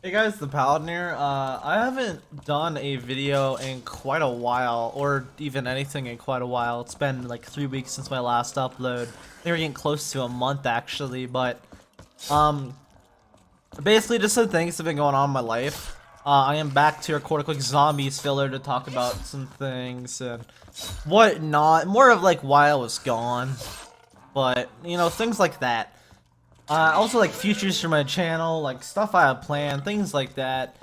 Hey guys, the Paladin here. I haven't done a video in quite a while, or even anything in quite a while. It's been like 3 weeks since my last upload. I think we're getting close to a month actually, but um, basically just some things have been going on in my life. I am back to record a quick zombies filler to talk about some things and whatnot. More of like why I was gone, but you know, things like that. Also like futures for my channel, like stuff I have planned, things like that.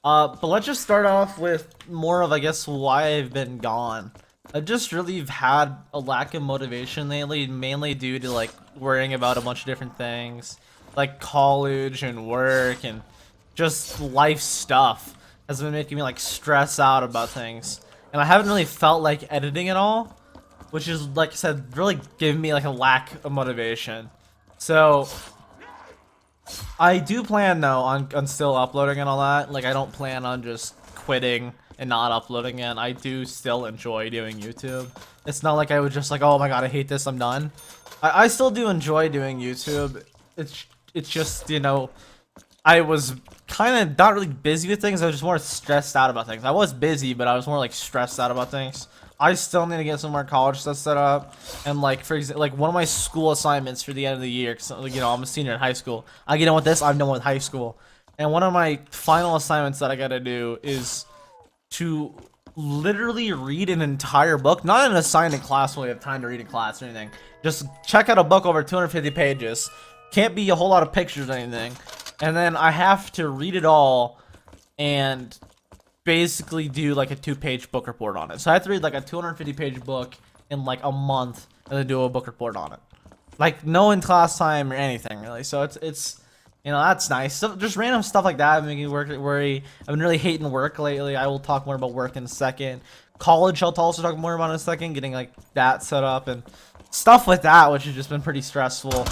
But let's just start off with more of, I guess, why I've been gone. I just really have had a lack of motivation lately, mainly due to like worrying about a bunch of different things, like college and work and just life stuff has been making me like stress out about things. And I haven't really felt like editing at all, which is, like I said, really giving me like a lack of motivation. So I do plan though on still uploading and all that. Like I don't plan on just quitting and not uploading it. I do still enjoy doing YouTube. It's not like I would just like, oh my god, I hate this, I'm done. I still do enjoy doing YouTube. It's just, you know, I was kind of not really busy with things. I was just more stressed out about things. I was busy, but I was more like stressed out about things. I still need to get some more college stuff set up, and like for example, like one of my school assignments for the end of the year, cause you know I'm a senior in high school. I get on with this. I'm done with high school, and one of my final assignments that I gotta do is to literally read an entire book, not an assigned in class when we have time to read in class or anything. Just check out a book over 250 pages. Can't be a whole lot of pictures or anything, and then I have to read it all and basically do like a 2-page book report on it. So I have to read like a 250-page book in like a month and then do a book report on it. Like no in class time or anything really. So it's you know, that's nice. So just random stuff like that making me worry. I've been really hating work lately. I will talk more about work in a second. College I'll also talk more about in a second, getting like that set up and stuff like that, which has just been pretty stressful.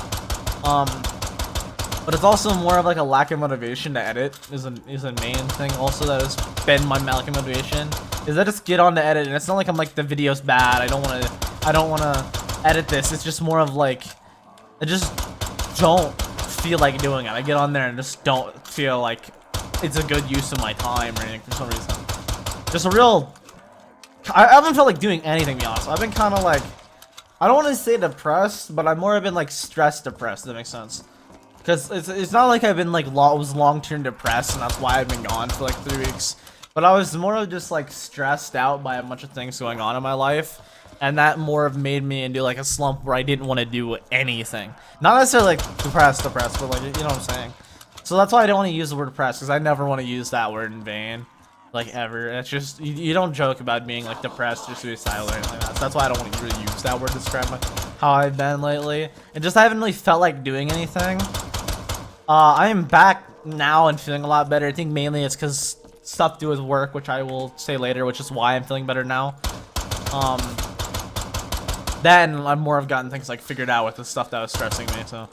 But it's also more of like a lack of motivation to edit is a main thing also that has been my lack of motivation. Is I just get on to edit and it's not like I'm like the video's bad. I don't wanna edit this. It's just more of like I just don't feel like doing it. I get on there and just don't feel like it's a good use of my time or anything for some reason. Just a real I haven't felt like doing anything, to be honest. I've been kind of like, I don't want to say depressed, but I've more been like stress depressed, if that makes sense. Because it's not like I've been like was long-term depressed and that's why I've been gone for like 3 weeks. But I was more of just like stressed out by a bunch of things going on in my life. And that more of made me into like a slump where I didn't want to do anything. Not necessarily like depressed, but like, you know what I'm saying. So that's why I don't want to use the word depressed, because I never want to use that word in vain. Like ever. It's just, you don't joke about being like depressed or suicidal or anything like that. So that's why I don't want to really use that word to describe how I've been lately. And just I haven't really felt like doing anything. I am back now and feeling a lot better. I think mainly it's because stuff to do with work, which I will say later, which is why I'm feeling better now. Then I'm more of gotten things like figured out with the stuff that was stressing me, so.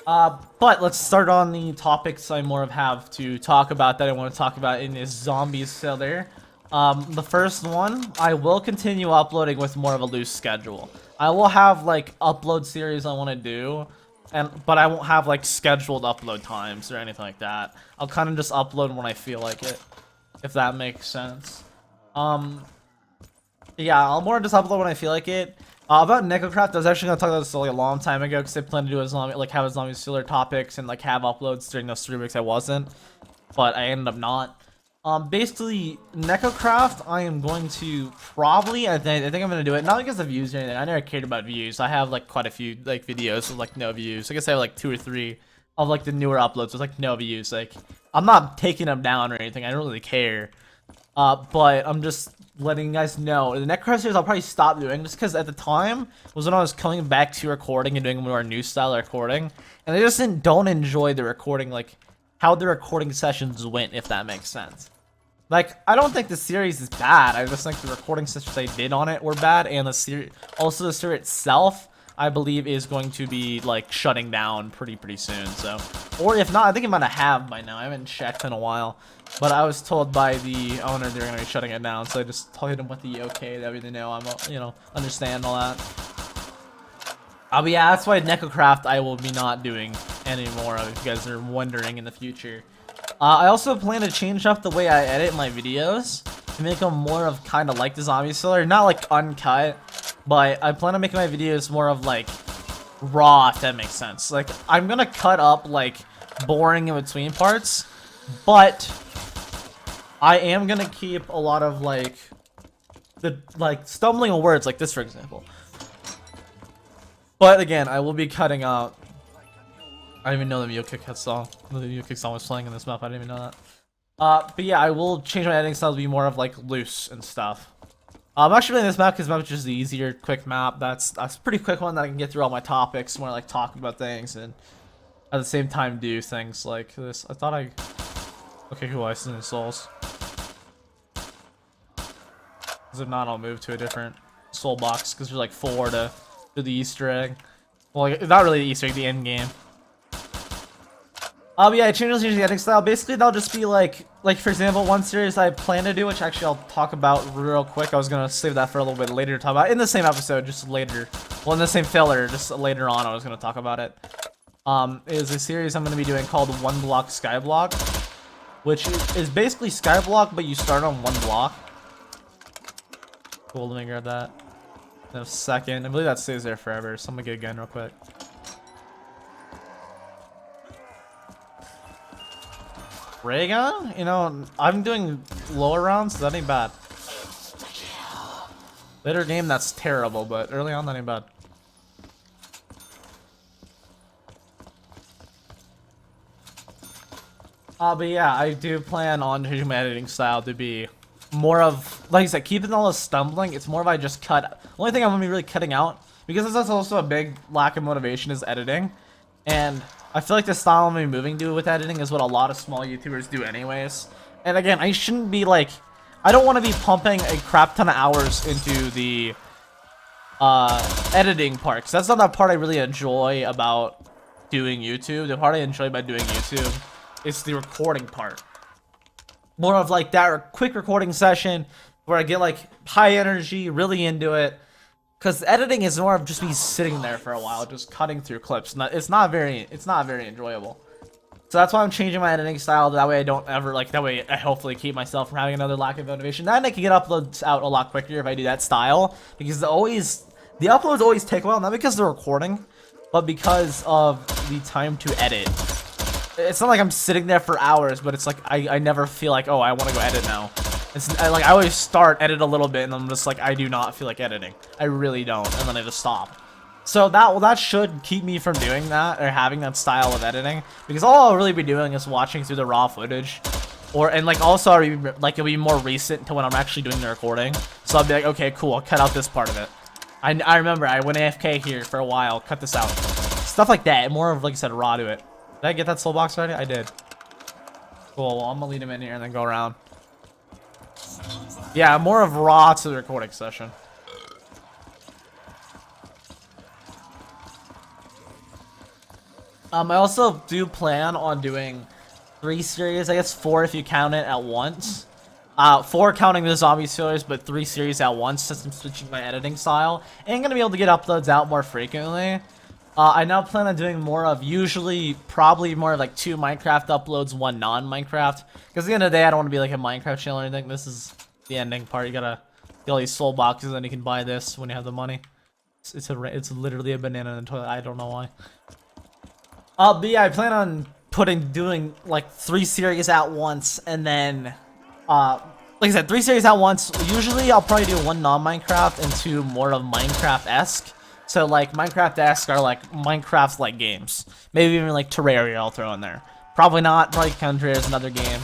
But let's start on the topics I more of have to talk about that I want to talk about in this zombies filler. The first one, I will continue uploading with more of a loose schedule. I will have like upload series I want to do. But I won't have like scheduled upload times or anything like that. I'll kind of just upload when I feel like it, if that makes sense. Yeah, I'll more just upload when I feel like it. About Necrocraft, I was actually gonna talk about this like a long time ago because I planned to do a zombie, like have a zombie filler topics and like have uploads during those 3 weeks I wasn't, but I ended up not. Basically, Necrocraft, I am going to probably, I think I'm gonna do it, not because of views or anything. I never cared about views. I have like quite a few like videos with like no views. I guess I have like 2 or 3 of like the newer uploads with like no views. Like, I'm not taking them down or anything. I don't really care. But I'm just letting you guys know the Necrocraft series I'll probably stop doing just because at the time was when I was coming back to recording and doing more new style recording, and I just don't enjoy the recording, like how the recording sessions went, if that makes sense. Like, I don't think the series is bad. I just think the recording sessions I did on it were bad, and the series, also the series itself, I believe is going to be like shutting down pretty soon. So, or if not, I think it might have by now. I haven't checked in a while, but I was told by the owner they're gonna be shutting it down. So I just told him with the okay that we know I'm, you know, understand all that. But yeah, that's why NecoCraft I will be not doing anymore, if you guys are wondering in the future. I also plan to change up the way I edit my videos to make them more of kind of like the Zombie Filler, not like uncut, but I plan on making my videos more of like raw, if that makes sense. Like, I'm gonna cut up like boring in between parts, but I am gonna keep a lot of like the stumbling words like this, for example. But again, I will be cutting out. I didn't even know the Mio-Kick song. The Mio-Kick song was playing in this map. I didn't even know that. But yeah, I will change my editing style to be more of like loose and stuff. I'm actually playing this map because this map is just the easier, quick map. That's a pretty quick one that I can get through all my topics, more like talking about things and at the same time do things like this. I thought I. Okay, cool. I see souls. Because if not, I'll move to a different soul box because there's like 4 to do the Easter egg. Well, like, not really the Easter egg, the end game. But yeah, I changed the editing style. Basically, they'll just be like for example, one series I plan to do, which actually I'll talk about real quick. I was gonna save that for a little bit later to talk about in the same episode, just later. Well, in the same filler, just later on, I was gonna talk about it. Is a series I'm gonna be doing called One Block Skyblock, which is basically Skyblock, but you start on 1 block. Cool, let me grab that in a second. I believe that stays there forever, so I'm gonna get a gun real quick. Ray gun? You know, I'm doing lower rounds, so that ain't bad. Later game, that's terrible, but early on, that ain't bad. But yeah, I do plan on changing my editing style to be more of, like I said, keeping all the stumbling. It's more of I just cut. Only thing I'm gonna be really cutting out, because that's also a big lack of motivation, is editing. And I feel like the style I'm moving to with editing is what a lot of small YouTubers do anyways. And again, I shouldn't be like, I don't want to be pumping a crap ton of hours into the editing part, because that's not the part I really enjoy about doing YouTube. The part I enjoy about doing YouTube is the recording part. More of like that quick recording session where I get like high energy, really into it. Because editing is more of just me sitting there for a while, just cutting through clips. It's not very enjoyable. So that's why I'm changing my editing style. That way I don't ever that way I hopefully keep myself from having another lack of motivation. Then I can get uploads out a lot quicker if I do that style, because the uploads always take a while, not because they're recording, but because of the time to edit. It's not like I'm sitting there for hours, but it's like I never feel like, oh, I want to go edit now. Like I always edit a little bit, and I'm just like, I do not feel like editing. I really don't, and then I just stop. So that should keep me from doing that or having that style of editing, because all I'll really be doing is watching through the raw footage, and like also it'll be more recent to when I'm actually doing the recording. So I'll be like, okay, cool, I'll cut out this part of it. I remember I went AFK here for a while, cut this out, stuff like that. More of, like I said, raw to it. Did I get that soul box already? I did. Cool. Well, I'm gonna lead him in here and then go around. Yeah, more of raw to the recording session. I also do plan on doing 3 series, I guess 4 if you count it at once. 4 counting the zombie series, but 3 series at once since I'm switching my editing style. And I'm gonna be able to get uploads out more frequently. I now plan on doing more of, probably more of like 2 Minecraft uploads, 1 non-Minecraft. Because at the end of the day, I don't want to be like a Minecraft channel or anything. This is the ending part. You gotta get all these soul boxes, and then you can buy this when you have the money. It's literally a banana in the toilet. I don't know why. But yeah, I plan on doing like 3 series at once, and then, like I said, 3 series at once. Usually, I'll probably do 1 non-Minecraft and 2 more of Minecraft-esque. So like Minecraft-esque are like Minecraft-like games. Maybe even like Terraria I'll throw in there. Probably not. Probably Terraria is another game.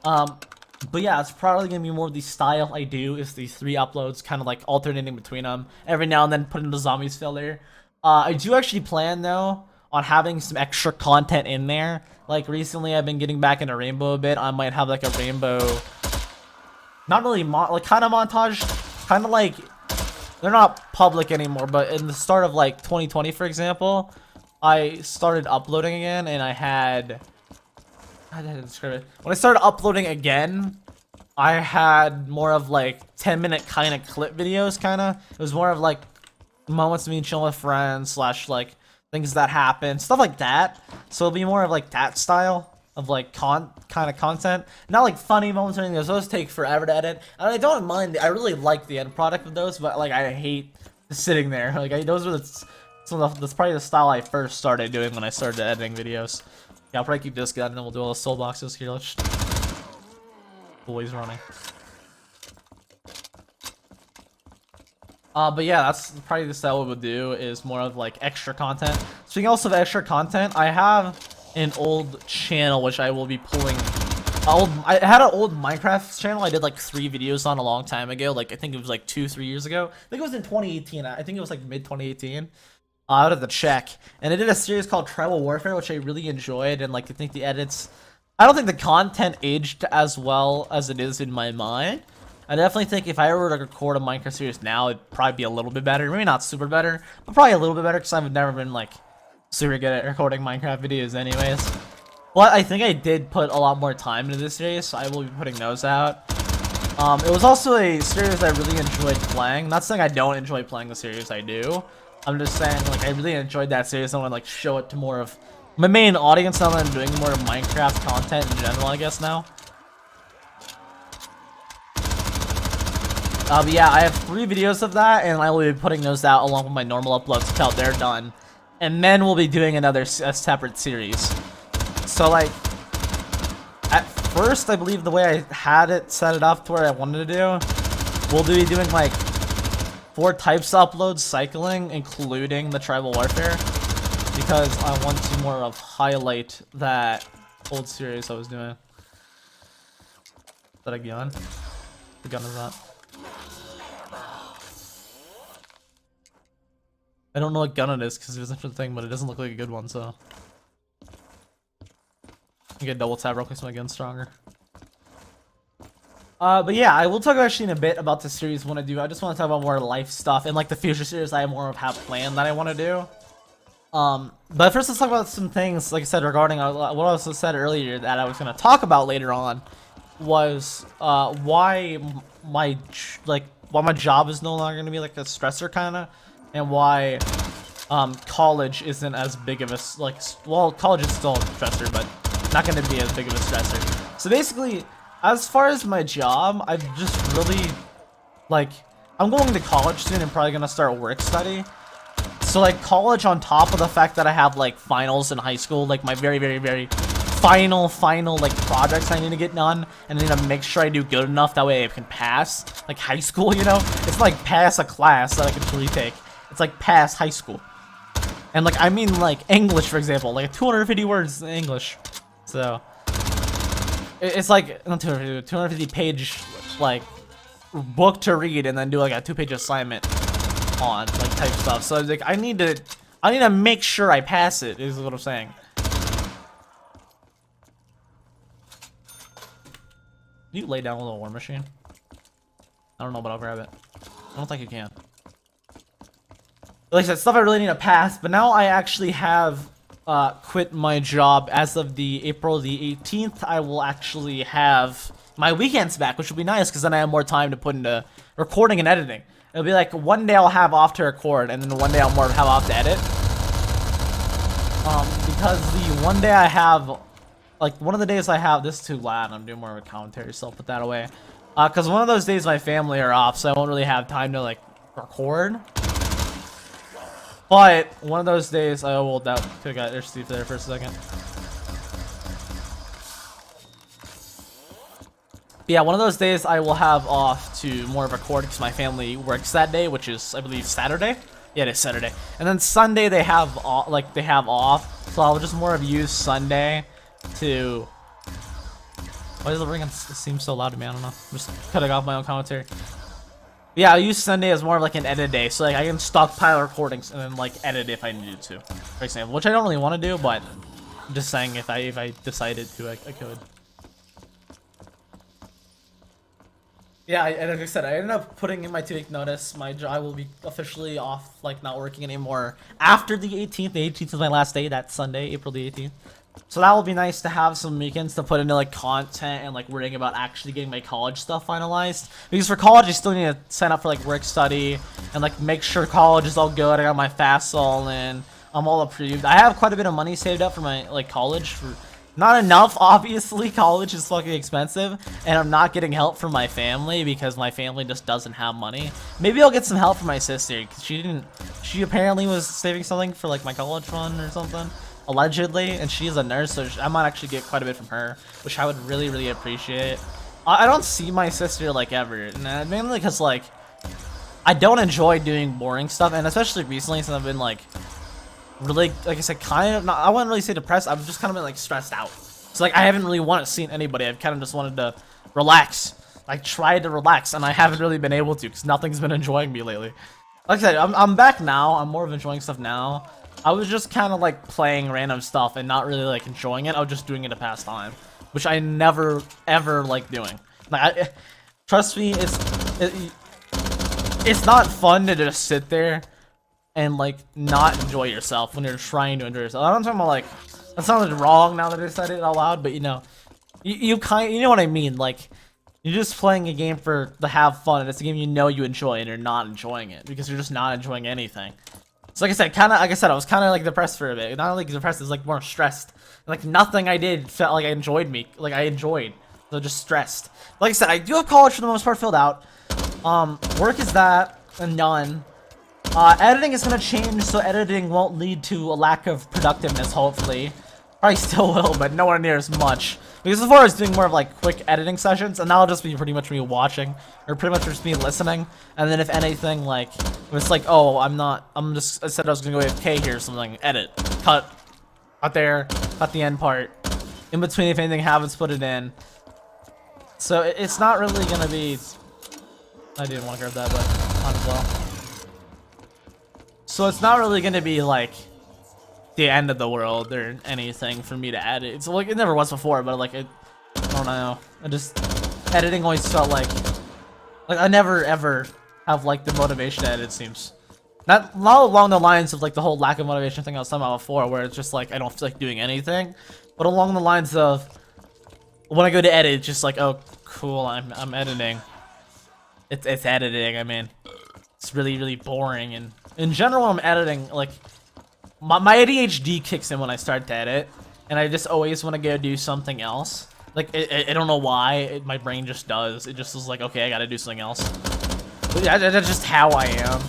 But yeah, it's probably gonna be more of the style I do is these 3 uploads, kind of like alternating between them. Every now and then putting the zombies filler. I do actually plan though on having some extra content in there. Like recently I've been getting back into Rainbow a bit. I might have like a Rainbow, not really like kind of montage, kind of like, they're not public anymore, but in the start of like 2020, for example, I started uploading again, and how did I describe it? When I started uploading again, I had more of like 10-minute kind of clip videos, kind of. It was more of like moments of me chilling with friends slash like things that happen, stuff like that. So it'll be more of like that style of like kind of content, not like funny moments or anything. Those take forever to edit, and I don't mind. I really like the end product of those, but like I hate sitting there. Like those were that's probably the style I first started doing when I started editing videos. Yeah, I'll probably keep this gun and then we'll do all the soul boxes here. Let's boys running. But yeah, that's probably the style we would do, is more of like extra content. Speaking also of extra content, I have an old channel which I will be pulling. I had an old Minecraft channel I did like 3 videos on a long time ago. Like I think it was like 2-3 years ago. I think it was in 2018. I think it was like mid 2018. I would have to check. And I did a series called Tribal Warfare, which I really enjoyed. And like I think the edits, I don't think the content aged as well as it is in my mind. I definitely think if I were to record a Minecraft series now, it'd probably be a little bit better. Maybe not super better, but probably a little bit better because I've never been like super good at recording Minecraft videos anyways. But I think I did put a lot more time into this series, so I will be putting those out. It was also a series I really enjoyed playing. Not saying I don't enjoy playing the series, I do. I'm just saying like I really enjoyed that series. I want to like show it to more of my main audience now that I'm doing more Minecraft content in general, I guess now. But yeah, I have 3 videos of that, and I will be putting those out along with my normal uploads until they're done. And then we'll be doing a separate series. So like, at first, I believe the way I had it set it up to where I wanted to do, we'll be doing like 4 types of uploads cycling, including the Tribal Warfare, because I want to more of highlight that old series I was doing. Is that a gun? The gun is that. I don't know what gun it is because it isn't the thing, but it doesn't look like a good one, so. I get double tap real quick so my gun's stronger. But yeah, I will talk actually in a bit about the series I want to do. I just want to talk about more life stuff and like the future series I more of have planned that I want to do. But first let's talk about some things, like I said, regarding what I also said earlier that I was going to talk about later on was why my job is no longer going to be like a stressor kind of. And why college isn't as big of a, like, well, college is still a stressor, but not going to be as big of a stressor. So basically, as far as my job, I've just really, like, I'm going to college soon and probably going to start work study. So, like, college on top of the fact that I have, like, finals in high school, like, my very, very, very final, like, projects I need to get done, and I need to make sure I do good enough, that way I can pass, like, high school, you know? It's like pass a class that I can retake. It's like past high school. And like, I mean like English, for example, like 250 words in English. So it's like, not 250 page like book to read and then do like a 2-page assignment on like type stuff. So like, I need to make sure I pass it, is what I'm saying. Can you lay down a little war machine? I don't know, but I'll grab it. I don't think you can. Like I said, stuff I really need to pass, but now I actually have quit my job as of the April the 18th. I will actually have my weekends back, which will be nice because then I have more time to put into recording and editing. It'll be like one day I'll have off to record, and then one day I'll more have off to edit. Because the one day I have, like one of the days I have, this is too loud. I'm doing more of a commentary, so I'll put that away. Because one of those days my family are off, so I won't really have time to like record. But one of those days, I will doubt. Could have got Steve there for a second. But yeah, one of those days I will have off to more record because my family works that day, which is I believe Saturday. Yeah, it is Saturday. And then Sunday they have off, so I'll just more of use Sunday to. Why does the ring seem so loud to me? I don't know. I'm just cutting off my own commentary. Yeah, I'll use Sunday as more of like an edit day, so like I can stockpile recordings and then like edit if I needed to, for example, which I don't really want to do, but I'm just saying if I decided to, I could. Yeah, like I said, I ended up putting in my 2-week notice. My job will be officially off, like not working anymore after the 18th. The 18th is my last day. That's Sunday, April the 18th. So that will be nice to have some weekends to put into like content and like worrying about actually getting my college stuff finalized. Because for college, I still need to sign up for like work study and like make sure college is all good. I got my FAFSA all in. I'm all approved. I have quite a bit of money saved up for my like college. For not enough, obviously. College is fucking expensive, and I'm not getting help from my family because my family just doesn't have money. Maybe I'll get some help from my sister because she apparently was saving something for like my college fund or something. Allegedly, and she's a nurse, so I might actually get quite a bit from her, which I would really appreciate. I don't see my sister like ever, and mainly because like I don't enjoy doing boring stuff, and especially recently since I've been like really, like I said, kind of not, I wouldn't really say depressed. I've just kind of been like stressed out. So like I haven't really wanted to see anybody. I've kind of just wanted to relax, like try to relax, and I haven't really been able to because nothing's been enjoying me lately. Like I said, I'm back now. I'm more of enjoying stuff now. I was just kind of like playing random stuff and not really like enjoying it. I was just doing it to pass time, which I never ever like doing. Like, trust me, it's not fun to just sit there and like not enjoy yourself when you're trying to enjoy yourself. I'm talking about like that sounds wrong now that I said it out loud, but you know, you know what I mean. Like you're just playing a game to have fun, and it's a game you know you enjoy, and you're not enjoying it because you're just not enjoying anything. So like I said, I was kind of like depressed for a bit. Not like depressed, it's like more stressed. Like nothing I did felt like I enjoyed. So just stressed. Like I said, I do have college for the most part filled out. Work is that and done. Editing is gonna change, so editing won't lead to a lack of productiveness. Hopefully, probably still will, but nowhere near as much. Because before I was doing more of like quick editing sessions, and now it'll just be pretty much me watching, or pretty much just me listening. And then if anything, like if it's like, oh, I said I was gonna go AFK here or something, edit, cut there, cut the end part. In between, if anything happens, put it in. So it's not really gonna be. I didn't want to grab that, but might as well. So it's not really gonna be like the end of the world or anything for me to edit. It's like it never was before, but like I don't know. Editing always felt like I never ever have like the motivation to edit. It seems not along the lines of like the whole lack of motivation thing I was talking about before, where it's just like I don't feel like doing anything, but along the lines of when I go to edit, it's just like, oh cool, I'm editing. It's editing. I mean, it's really boring, and in general, I'm editing like. My ADHD kicks in when I start to edit, and I just always want to go do something else. Like, I don't know why, my brain just does. It just is like, okay, I gotta do something else. But yeah, that's just how I am.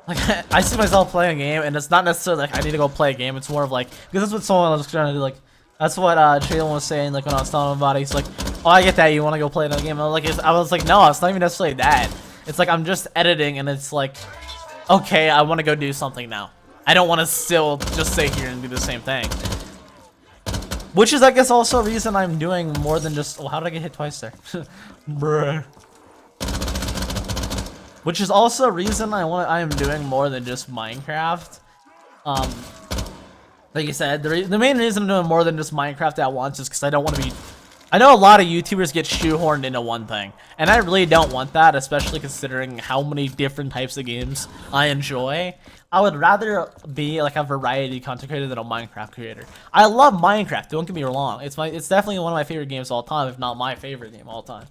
Like, I see myself playing a game, and it's not necessarily like I need to go play a game. It's more of like, because that's what someone was trying to do, like, that's what Jalen was saying, like, when I was telling him about it. He's like, oh, I get that, you want to go play another game. I was like, no, it's not even necessarily that. It's like, I'm just editing, and it's like, okay, I want to go do something now. I don't want to still just sit here and do the same thing. Which is, I guess, also a reason I'm doing more than just... Oh, how did I get hit twice there? Bruh. Which is also a reason I am doing more than just Minecraft. Like you said, the main reason I'm doing more than just Minecraft at once is because I don't want to be... I know a lot of YouTubers get shoehorned into one thing, and I really don't want that, especially considering how many different types of games I enjoy. I would rather be like a variety content creator than a Minecraft creator. I love Minecraft, don't get me wrong. It's definitely one of my favorite games of all time, if not my favorite game of all time.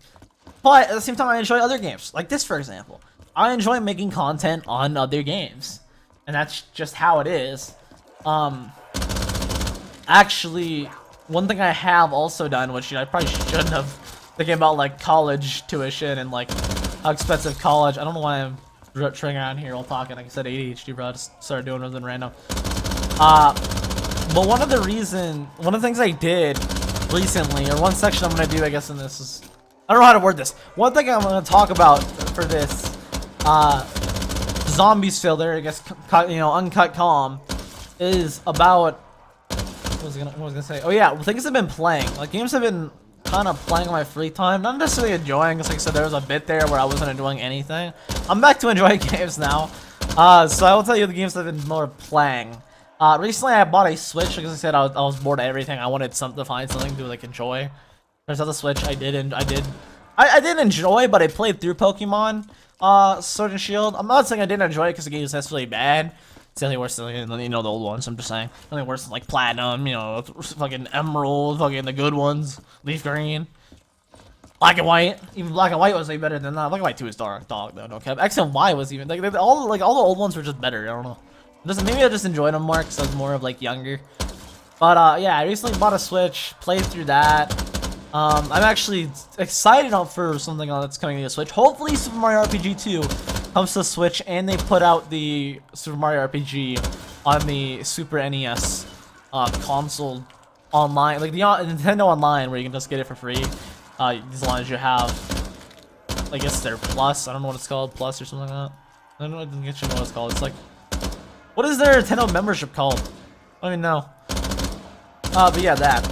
But at the same time, I enjoy other games, like this for example. I enjoy making content on other games, and that's just how it is. Actually, one thing I have also done, which I probably shouldn't have, thinking about like college tuition and like how expensive college. I don't know why I'm triggering around here while talking. Like I said, ADHD, bro. I just started doing something random. But one of the things I did recently, or one section I'm gonna do, I guess, in this is, I don't know how to word this. One thing I'm gonna talk about for this, Zombies Filler, I guess, you know, Uncut Calm, is about. What was I gonna say? Oh yeah, things I've been playing. Like games I've been kind of playing in my free time, not necessarily enjoying. Because like I said, there was a bit there where I wasn't enjoying anything. I'm back to enjoying games now. So I will tell you the games I've been more playing. Recently I bought a Switch because I said I was bored of everything. I wanted to find something to like enjoy. There's other Switch. I did enjoy, but I played through Pokemon Sword and Shield. I'm not saying I didn't enjoy it because the game is necessarily bad. It's definitely worse than, you know, the old ones. I'm just saying. Definitely worse than like Platinum, you know, fucking Emerald, fucking the good ones, Leaf Green. Black and White, even Black and White was like better than that. Black and White 2 is dog though. No cap. X and Y was even like all the old ones were just better. I don't know. Maybe I just enjoyed them more because I was more of like younger. But yeah, I recently bought a Switch, played through that. I'm actually excited for something that's coming to the Switch. Hopefully, Super Mario RPG 2 comes to the Switch, and they put out the Super Mario RPG on the Super NES console online, like the Nintendo Online, where you can just get it for free. As long as you have, I guess their Plus. I don't know what it's called, Plus or something like that. I don't know. I didn't get you know what it's called. It's like, what is their Nintendo membership called? I don't even know. But yeah, that.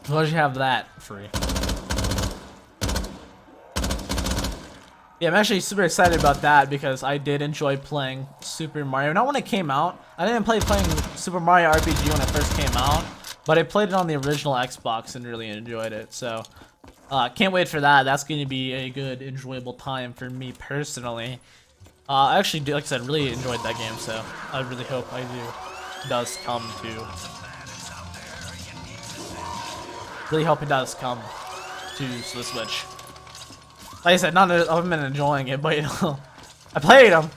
As long as you have that free. Yeah, I'm actually super excited about that because I did enjoy playing Super Mario. Not when it came out. I didn't playing Super Mario RPG when it first came out, but I played it on the original Xbox and really enjoyed it. So, can't wait for that. That's going to be a good, enjoyable time for me personally. I actually, like I said, really enjoyed that game. So, I really hope does come to. Really hope it does come to the Switch. Like I said, I haven't been enjoying it, but you know, I played them.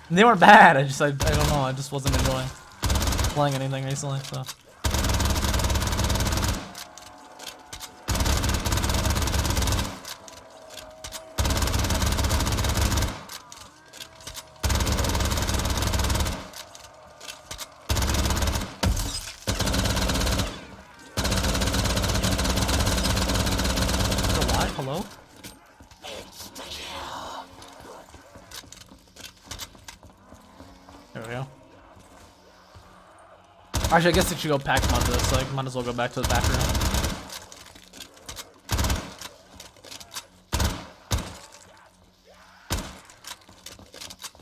And they weren't bad. I don't know. I just wasn't enjoying playing anything recently. So. Hello? There we go. Actually, I guess I should go pack mod this, so I might as well go back to the back room.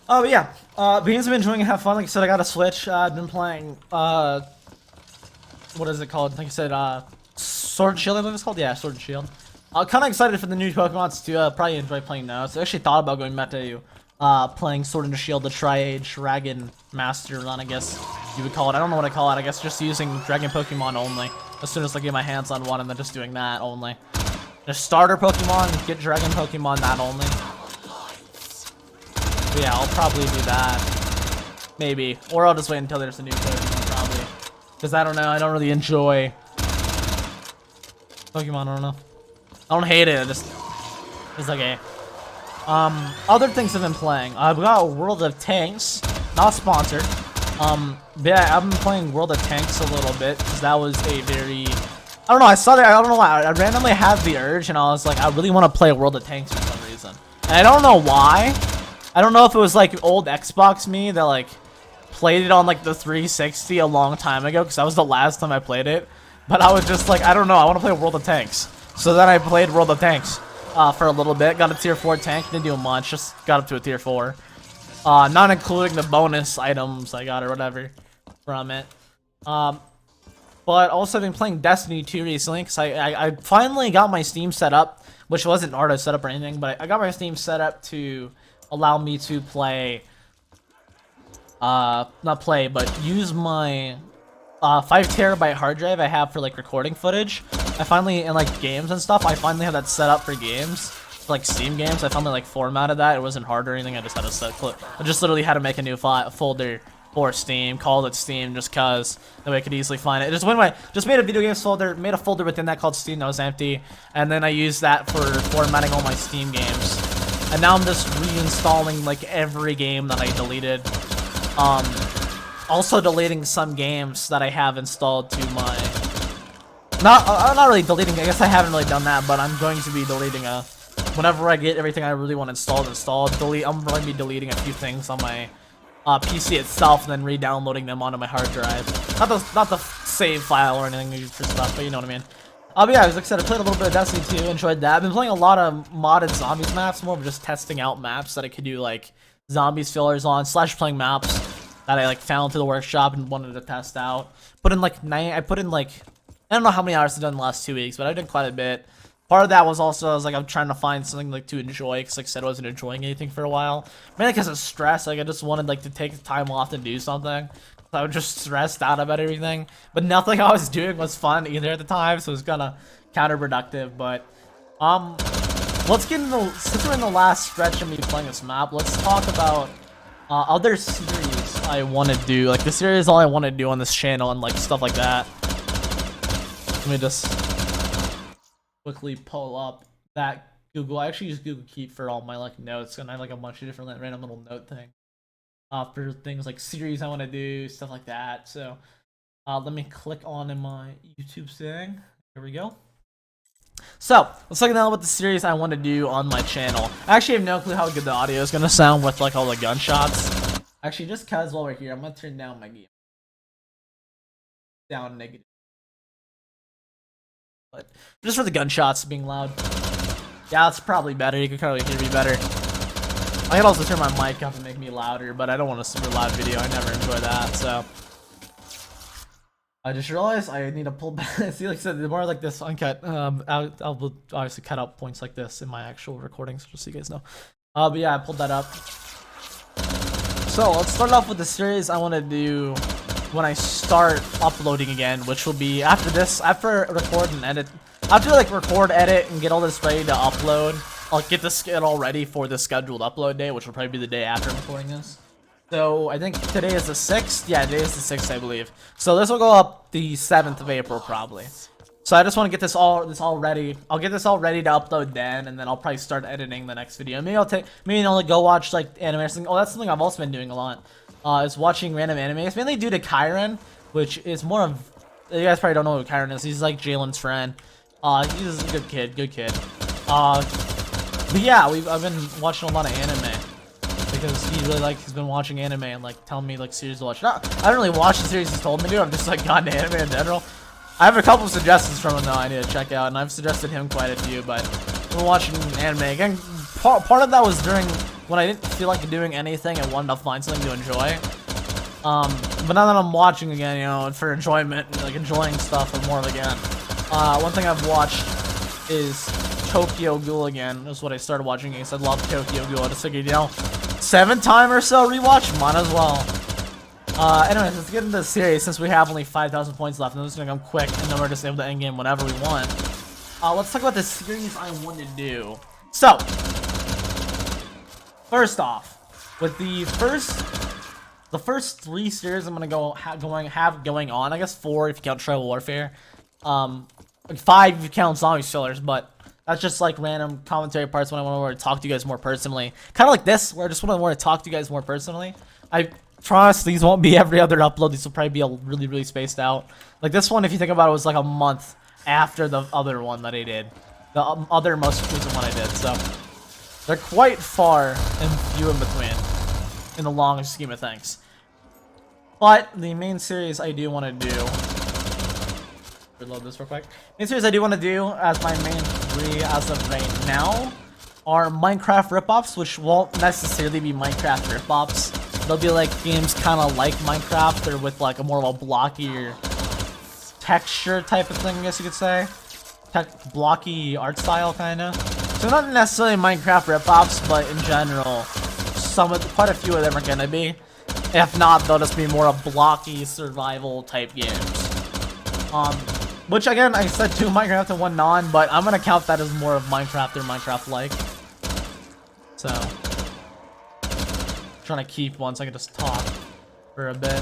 But yeah, because I've been enjoying it, have fun. Like I said, I got a Switch. I've been playing, what is it called? Like I said, Sword and Shield, I think it's called? Yeah, Sword and Shield. I'm kind of excited for the new Pokemons to probably enjoy playing now. So I actually thought about going back to playing Sword and Shield, the Tri-Age Dragon Master Run, I guess you would call it. I don't know what I call it. I guess just using Dragon Pokemon only. As soon as I get my hands on one, and then just doing that only. Just starter Pokemon, get Dragon Pokemon, that only. But yeah, I'll probably do that. Maybe. Or I'll just wait until there's a new Pokemon, probably. Because I don't know, I don't really enjoy Pokemon, I don't know. I don't hate it, it's okay. Other things I've been playing. I've got World of Tanks, not sponsored. But yeah, I've been playing World of Tanks a little bit, because that was a very... I don't know, I saw that, I don't know why, I randomly had the urge, and I was like, I really want to play World of Tanks for some reason. And I don't know why. I don't know if it was like old Xbox me that like, played it on like the 360 a long time ago, because that was the last time I played it. But I was just like, I don't know, I want to play World of Tanks. So then I played World of Tanks for a little bit. Got a tier 4 tank. Didn't do much. Just got up to a tier 4. Not including the bonus items I got or whatever from it. But also I've been playing Destiny 2 recently because I finally got my Steam set up, which wasn't auto setup or anything, but I got my Steam set up to allow me to play, not play, but use my 5 terabyte hard drive I have for like recording footage. I finally, in like games and stuff, I finally have that set up for games, for, like Steam games. I finally like formatted that. It wasn't hard or anything. I just had to I just literally had to make a new folder for Steam, called it Steam, just cause that way I could easily find it. Just made a video games folder, made a folder within that called Steam that was empty, and then I used that for formatting all my Steam games. And now I'm just reinstalling like every game that I deleted. Also deleting some games that I have installed to my... Not really deleting, I guess I haven't really done that, but I'm going to be deleting whenever I get everything I really want installed, I'm going to be deleting a few things on my PC itself and then re-downloading them onto my hard drive. Not the save file or anything for stuff, but you know what I mean. But yeah, like I said, I played a little bit of Destiny 2, enjoyed that. I've been playing a lot of modded zombies maps, more of just testing out maps that I could do like zombies fillers on, / playing maps that I like found through the workshop and wanted to test out. I don't know how many hours I've done in the last 2 weeks, but I've done quite a bit. part of that was also I was like I'm trying to find something like to enjoy because like I said I wasn't enjoying anything for a while. Mainly because of stress. Like I just wanted like to take time off and do something. So I was just stressed out about everything. But nothing I was doing was fun either at the time, so it was kind of counterproductive. But let's get into since we're in the last stretch of me playing this map. Let's talk about other series I want to do. Like the series all I want to do on this channel and like stuff like that. Let me just quickly pull up that Google. I actually use Google Keep for all my like notes, and I have like a bunch of different like, random little note things for things like series I want to do, stuff like that. So let me click on in my YouTube thing. Here we go. So let's talk now about the series I want to do on my channel. I actually have no clue how good the audio is gonna sound with like all the gunshots. Actually, just cause while we're here, I'm gonna turn down my game. Down negative. But just for the gunshots being loud. Yeah, it's probably better. You can probably hear me better. I can also turn my mic up and make me louder, but I don't want a super loud video. I never enjoy that, so. I just realized I need to pull back. See, like I said, the more like this uncut, I'll obviously cut out points like this in my actual recordings, just so you guys know. But yeah, I pulled that up. So let's start off with the series I want to do when I start uploading again, which will be after this, after record and edit. After like record, edit, and get all this ready to upload, I'll get it all ready for the scheduled upload day, which will probably be the day after I'm recording this. So I think today is the 6th. Yeah, today is the 6th, I believe. So this will go up the 7th of April probably. So I just want to get this all ready. I'll get this all ready to upload then, and then I'll probably start editing the next video. Maybe I'll like go watch like anime or something. Oh, that's something I've also been doing a lot. Is watching random anime. It's mainly due to Kyron, which is more of, you guys probably don't know who Kyron is. He's like Jalen's friend. He's a good kid. But yeah, I've been watching a lot of anime because he's been watching anime and like telling me like series to watch. I don't really watch the series he's told me to. I've just like gotten to anime in general. I have a couple of suggestions from him though I need to check out, and I've suggested him quite a few. But I've been watching anime again. Part of that was during when I didn't feel like doing anything and wanted to find something to enjoy. But now that I'm watching again, you know, for enjoyment and like enjoying stuff and more again. One thing I've watched is Tokyo Ghoul again. That's what I started watching because I love Tokyo Ghoul. I just figured, you know, 7th time or so rewatch, might as well. Anyways, let's get into the series since we have only 5,000 points left. And I'm just gonna go quick, and then we're just able to end game whenever we want. Let's talk about the series I want to do. So, first off, with the first 3 series I'm gonna have going on. I guess 4 if you count Tribal Warfare. Like 5 if you count Zombie Fillers, but that's just like random commentary parts when I want to talk to you guys more personally. Kind of like this, where I just want to talk to you guys more personally. I promise these won't be every other upload. These will probably be really spaced out. Like this one, if you think about it, was like a month after the other one that I did. The other most recent one I did. So they're quite far and few in between in the long scheme of things. But the main series I do want to do. Reload this real quick. Main series I do want to do as my main 3 as of right now are Minecraft ripoffs, which won't necessarily be Minecraft ripoffs. They'll be like games kind of like Minecraft, or with like a more of a blockier texture type of thing, I guess you could say. Blocky art style, kind of. So not necessarily Minecraft ripoffs, but in general, quite a few of them are gonna be. If not, they'll just be more of blocky survival type games. Which again, I said 2 Minecraft and 1 non, but I'm gonna count that as more of Minecraft or Minecraft-like. So, trying to keep one so I can just talk for a bit.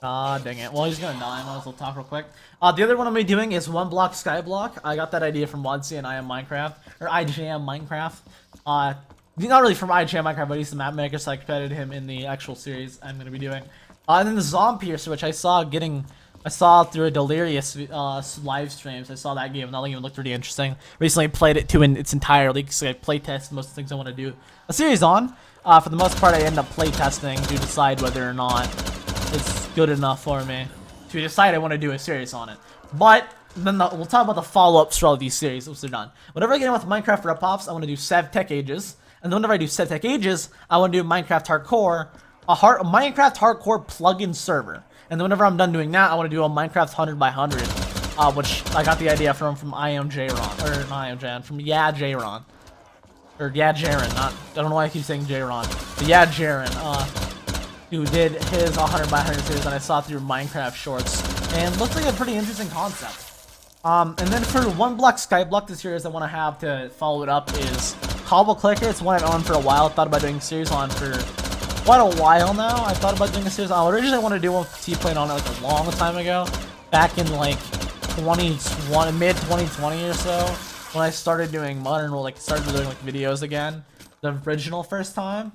Ah, dang it. Well, he's gonna die. I might as well talk real quick. The other one I'm gonna be doing is One Block Skyblock. I got that idea from Wadsy and I Am Minecraft, or IJM Minecraft. Not really from IJM Minecraft, but he's the map maker, so I credited him in the actual series I'm gonna be doing. And then the Zombiercer, which I saw through a Delirious live streams. I saw that game, and that game looked really interesting. Recently played it in its entirety, because I playtest most of the things I want to do a series on. For the most part, I end up playtesting to decide whether or not it's good enough for me to decide I want to do a series on it. But then we'll talk about the follow-ups for all these series once they're done. Whenever I get in with Minecraft ripoffs, I want to do SevTech Ages. And then whenever I do SevTech Ages, I want to do Minecraft Hardcore, a Minecraft Hardcore plugin server. And then whenever I'm done doing that, I want to do a Minecraft 100 by 100 which I got the idea from I am Jayron, or not I am Jayron, from Yeah Jayron, or Yeah Jaren, not, I don't know why I keep saying Jayron, but Yeah Jaren, who did his 100 by 100 series that I saw through Minecraft Shorts, and looked like a pretty interesting concept. And then for One Block Skyblock, the series I want to have to follow it up is Cobble Clicker. It's one I've owned for a while. I thought about doing a series on for quite a while now. I thought about doing a series on. I originally wanted to do one with T-Plane on it like a long time ago, back in like 2020, mid 2020 or so, when I started doing Modern World, like started doing like videos again, the original first time.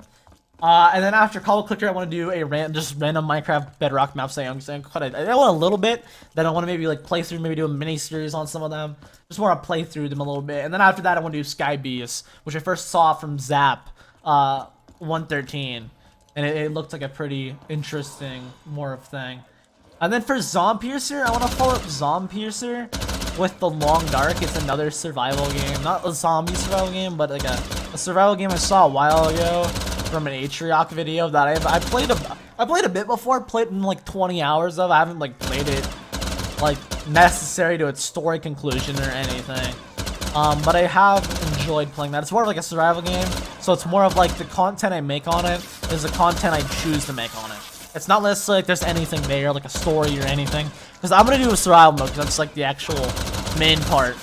And then after Cobble Clicker, I want to do a just random Minecraft Bedrock maps. I want a little bit. Then I want to maybe like play through, maybe do a mini series on some of them. Just want to play through them a little bit. And then after that, I want to do Sky Beast, which I first saw from Zap 113, and it looked like a pretty interesting thing. And then for Zombpiercer, I want to follow up Zombpiercer with The Long Dark. It's another survival game, not a zombie survival game, but like a survival game I saw a while ago from an Atriarch video that I played a bit before, played in like 20 hours of. I haven't like played it like necessary to its story conclusion or anything. But I have enjoyed playing that. It's more of like a survival game, so it's more of like the content I make on it is the content I choose to make on it. It's not necessarily like there's anything there, like a story or anything, because I'm gonna do a survival mode, because that's like the actual main part.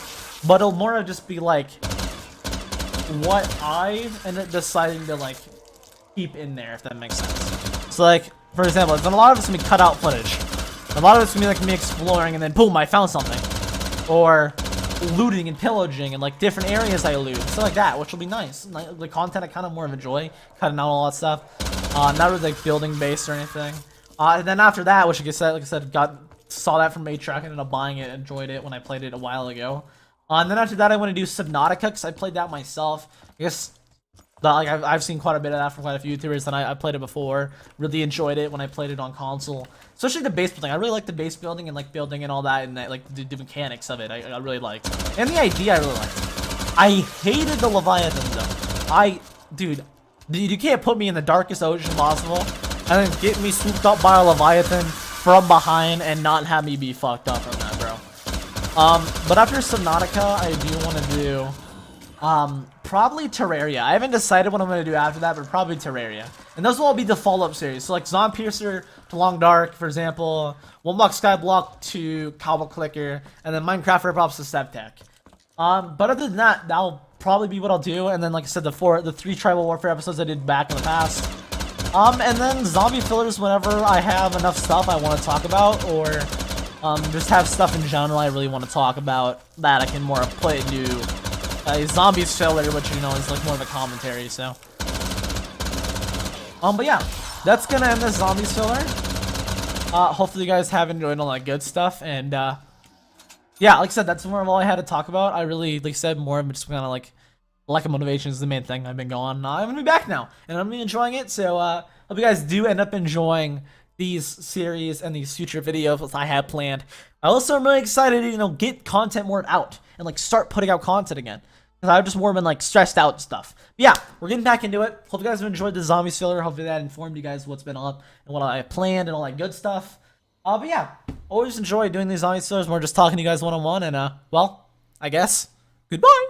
But it'll more of just be like what I ended up deciding to like keep in there, if that makes sense. So like, for example, a lot of it's gonna be cut out footage. A lot of it's gonna be like me exploring and then boom, I found something. Or looting and pillaging and like different areas I loot, stuff like that, which will be nice. Like, the content I kind of more of enjoy, cutting out all that stuff. Not really like building based or anything. And then after that, which like I said, saw that from Atrack, ended up buying it, enjoyed it when I played it a while ago. And then after that, I want to do Subnautica, because I played that myself. I guess like I've seen quite a bit of that from quite a few YouTubers, and I played it before. Really enjoyed it when I played it on console, especially the base building. I really like the base building and like building and all that, and like the mechanics of it. I really like, and the idea I really like. I hated the Leviathan though. Dude, you can't put me in the darkest ocean possible and then get me swooped up by a Leviathan from behind and not have me be fucked up from that, bro. But after Subnautica, I do want to do probably Terraria. I haven't decided what I'm going to do after that, but probably Terraria. And those will all be the follow-up series. So like Zombpiercer to Long Dark, for example, One Block Skyblock to Cobble Clicker, and then Minecraft Ripoffs to SevTech. But other than that, that'll probably be what I'll do. And then like I said, the 3 Tribal Warfare episodes I did back in the past. And then zombie fillers whenever I have enough stuff I want to talk about, or just have stuff in general I really want to talk about that I can more play and do. Zombies filler, which you know is like more of a commentary, so. But yeah, that's gonna end the zombies filler. Hopefully you guys have enjoyed all that good stuff, and yeah, like I said, that's more of all I had to talk about. I really, like I said, more of just kind of like lack of motivation is the main thing. I've been going. I'm gonna be back now, and I'm gonna be enjoying it. So hope you guys do end up enjoying these series and these future videos that I have planned. I also am really excited to, you know, get content more out and like start putting out content again. Because I've just more been like stressed out and stuff. But yeah, we're getting back into it. Hope you guys have enjoyed the zombies filler. Hopefully that informed you guys what's been on and what I have planned and all that good stuff. But yeah, always enjoy doing these zombies fillers. We're just talking to you guys one-on-one, and well, I guess goodbye.